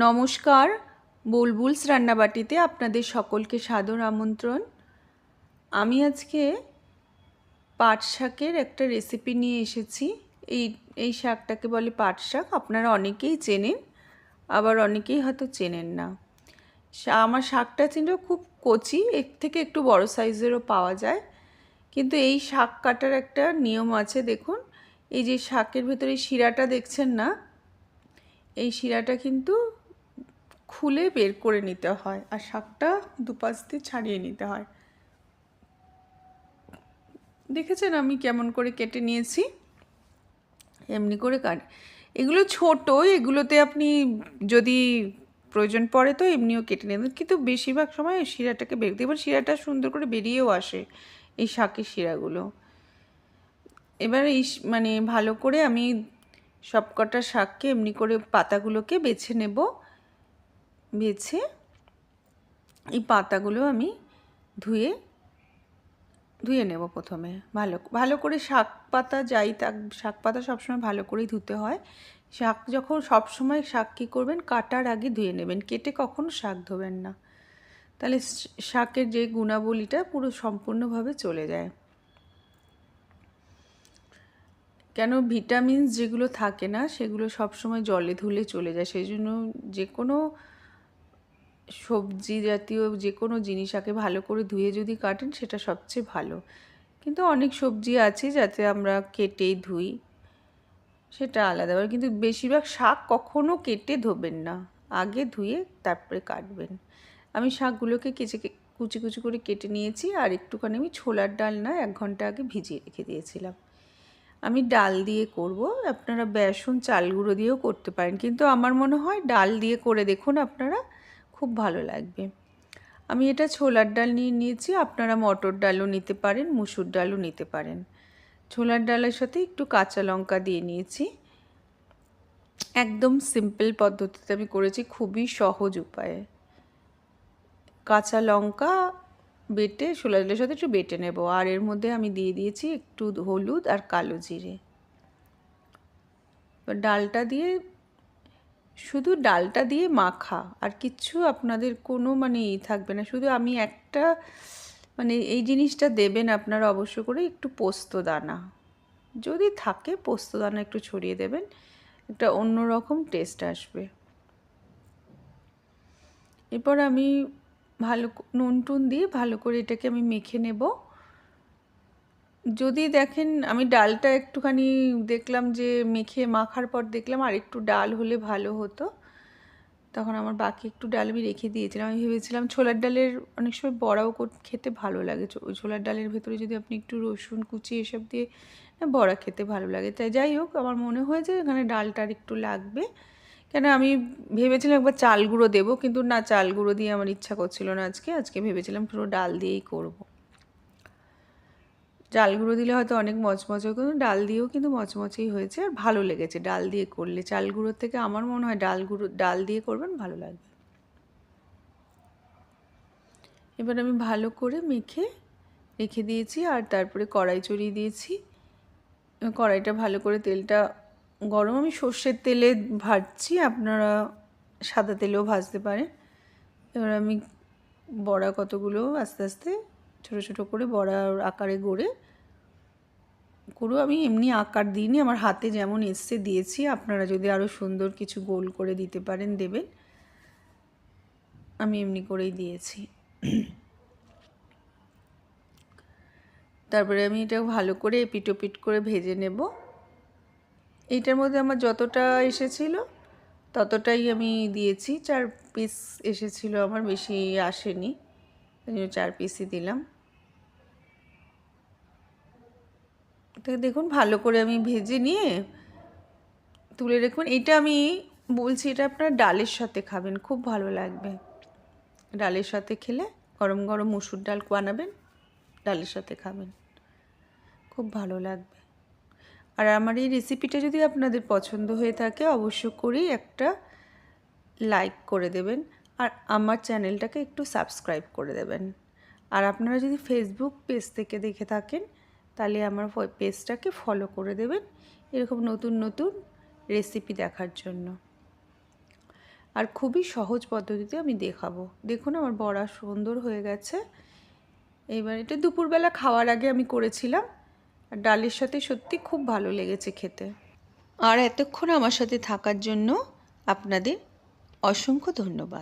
নমস্কার, বুলবুলস রান্নাবাটিতে আপনাদের সকলকে সাদর আমন্ত্রণ। আমি আজকে পাট শাকের একটা রেসিপি নিয়ে এসেছি। এই শাকটাকে বলে পাট শাক। আপনারা অনেকেই চেনেন, আবার অনেকেই হয়তো চেনেন না। আমার শাকটা ছিল খুব কচি, এর থেকে একটু বড় সাইজেরও পাওয়া যায়। কিন্তু এই শাক কাটার একটা নিয়ম আছে। দেখুন, এই যে শাকের ভেতরে শিরাটা দেখছেন না, এই শিরাটা কিন্তু খুলে বের করে নিতে হয়, আর শাকটা দুপাশ দিয়ে ছাড়িয়ে নিতে হয়। দেখেছেন আমি কেমন করে কেটে নিয়েছি, এমনি করে এগুলো ছোট, এগুলোতে আপনি যদি প্রয়োজন পড়ে তো এমনিও কেটে নেবেন, কিন্তু বেশিরভাগ সময় শিরাটাকে বের দেবেন। শিরাটা সুন্দর করে বেরিয়েও আসে এই শাকের শিরাগুলো। এবার মানে ভালো করে আমি সবকটা শাককে এমনি করে পাতাগুলোকে বেছে নেব। বেছে এই পাতাগুলো আমি ধুয়ে নেব। প্রথমে ভালো ভালো করে শাক পাতা শাক পাতা সবসময় ভালো করেই ধুতে হয়। শাক যখন সবসময় শাক কী করবেন, কাটার আগে ধুয়ে নেবেন, কেটে কখনো শাক ধোবেন না, তাহলে শাকের যে গুণাবলীটা পুরো সম্পূর্ণভাবে চলে যায়। কেন, ভিটামিনস যেগুলো থাকে না সেগুলো সবসময় জলে ধুলে চলে যায়। সেই জন্য যে কোনো সবজি জাতীয় যে কোনো জিনিস আগে ভালো করে ধুয়ে যদি কাটেন সেটা সবচেয়ে ভালো। কিন্তু অনেক সবজি আছে যাতে আমরা কেটেই ধুই, সেটা আলাদা ব্যাপার। কিন্তু বেশিরভাগ শাক কখনো কেটে ধোবেন না, আগে ধুয়ে তারপরে কাটবেন। আমি শাকগুলোকে কুচি কুচি করে কেটে নিয়েছি, আর একটুখানি আমি ছোলার ডাল 1 ঘন্টা আগে ভিজিয়ে রেখে দিয়েছিলাম। আমি ডাল দিয়ে করব, আপনারা বেসন চাল গুঁড়ো দিয়েও করতে পারেন, কিন্তু আমার মনে হয় ডাল দিয়ে করে দেখুন, আপনারা খুব ভালো লাগবে। আমি এটা ছোলার ডাল নিয়েছি, আপনারা মটর ডালও নিতে পারেন, মুসুর ডালও নিতে পারেন। ছোলার ডালের সাথে একটু কাঁচা লঙ্কা দিয়ে নিয়েছি। একদম সিম্পল পদ্ধতিতে আমি করেছি, খুবই সহজ উপায়ে। কাঁচা লঙ্কা বেটে ছোলার ডালের সাথে একটু বেটে নেব, আর এর মধ্যে আমি দিয়ে দিয়েছি একটু হলুদ আর কালো জিরে। ডালটা দিয়ে, শুধু ডালটা দিয়ে মাখা, আর কিচ্ছু আপনাদের কোনো থাকবে না। শুধু আমি একটা এই জিনিসটা দেবেন আপনারা অবশ্য করে, একটু পোস্ত দানা যদি থাকে, পোস্ত দানা একটু ছড়িয়ে দেবেন, একটা অন্যরকম টেস্ট আসবে। এরপর আমি নুন টুন দিয়ে ভালো করে এটাকে আমি মেখে নেব। যদি দেখেন আমি ডালটা একটুখানি দেখলাম যে মাখার পর দেখলাম আর একটু ডাল হলে ভালো হতো, তখন আমার বাকি একটু ডাল আমি রেখে দিয়েছিলাম। আমি ভেবেছিলাম ছোলার ডালের অনেক সময় বড়াও খেতে ভালো লাগে, ওই ছোলার ডালের ভেতরে যদি আপনি একটু রসুন কুচি এসব দিয়ে বড়া খেতে ভালো লাগে। তাই যাই হোক, আমার মনে হয় যে এখানে ডালটার একটু লাগবে। কেন, আমি ভেবেছিলাম একবার চাল গুঁড়ো দেবো, কিন্তু না, চাল গুঁড়ো দিয়ে আমার ইচ্ছা করছিল না আজকে ভেবেছিলাম পুরো ডাল দিয়েই করব। চাল গুঁড়ো দিলে হয়তো অনেক মচমচে, কিন্তু ডাল দিয়েও কিন্তু মচমচেই হয়েছে, আর ভালো লেগেছে ডাল দিয়ে করলে। চাল গুঁড়োর থেকে আমার মনে হয় ডাল দিয়ে করবেন, ভালো লাগবে। এবার আমি ভালো করে মেখে রেখে দিয়েছি, আর তারপরে কড়াই চড়িয়ে দিয়েছি। কড়াইটা ভালো করে তেলটা গরম, আমি সর্ষের তেলে ভাজছি, আপনারা সাদা তেলেও ভাজতে পারেন। এবার আমি বড়া কতগুলো আস্তে আস্তে ছোটো ছোটো করে বড়ার আকারে গড়ে আমি এমনি আকার দিইনি, আমার হাতে যেমন এসছে দিয়েছি। আপনারা যদি আরও সুন্দর কিছু গোল করে দিতে পারেন দেবেন, আমি এমনি করেই দিয়েছি। তারপরে আমি এটা ভালো করে এপিট ওপিট করে ভেজে নেব। এইটার মধ্যে আমার যতটা এসেছিল ততটাই আমি দিয়েছি। 4 পিস এসেছিল আমার, বেশি আসেনি, ওই জন্য 4 পিসই দিলাম। তো দেখুন ভালো করে আমি ভেজে নিয়ে তুলে রাখুন। এটা আমি বলছি, এটা আপনারা ডালের সাথে খাবেন, খুব ভালো লাগবে। ডালের সাথে খেলে, গরম গরম মুসুর ডাল বানাবেন, ডালের সাথে খাবেন, খুব ভালো লাগবে। আর আমার এই রেসিপিটা যদি আপনাদের পছন্দ হয়ে থাকে, অবশ্য করেই একটা লাইক করে দেবেন, আর আমার চ্যানেলটাকে একটু সাবস্ক্রাইব করে দেবেন। আর আপনারা যদি ফেসবুক পেজ থেকে দেখে থাকেন, তাহলে আমার পেজটাকে ফলো করে দেবেন, এরকম নতুন নতুন রেসিপি দেখার জন্য। আর খুবই সহজ পদ্ধতিতে আমি দেখাবো। দেখুন আমার বড়া সুন্দর হয়ে গেছে। এবার এটা দুপুরবেলা খাওয়ার আগে আমি করেছিলাম, আর ডালের সাথে সত্যি খুব ভালো লেগেছে খেতে। আর এতক্ষণ আমার সাথে থাকার জন্য আপনাদের অসংখ্য ধন্যবাদ।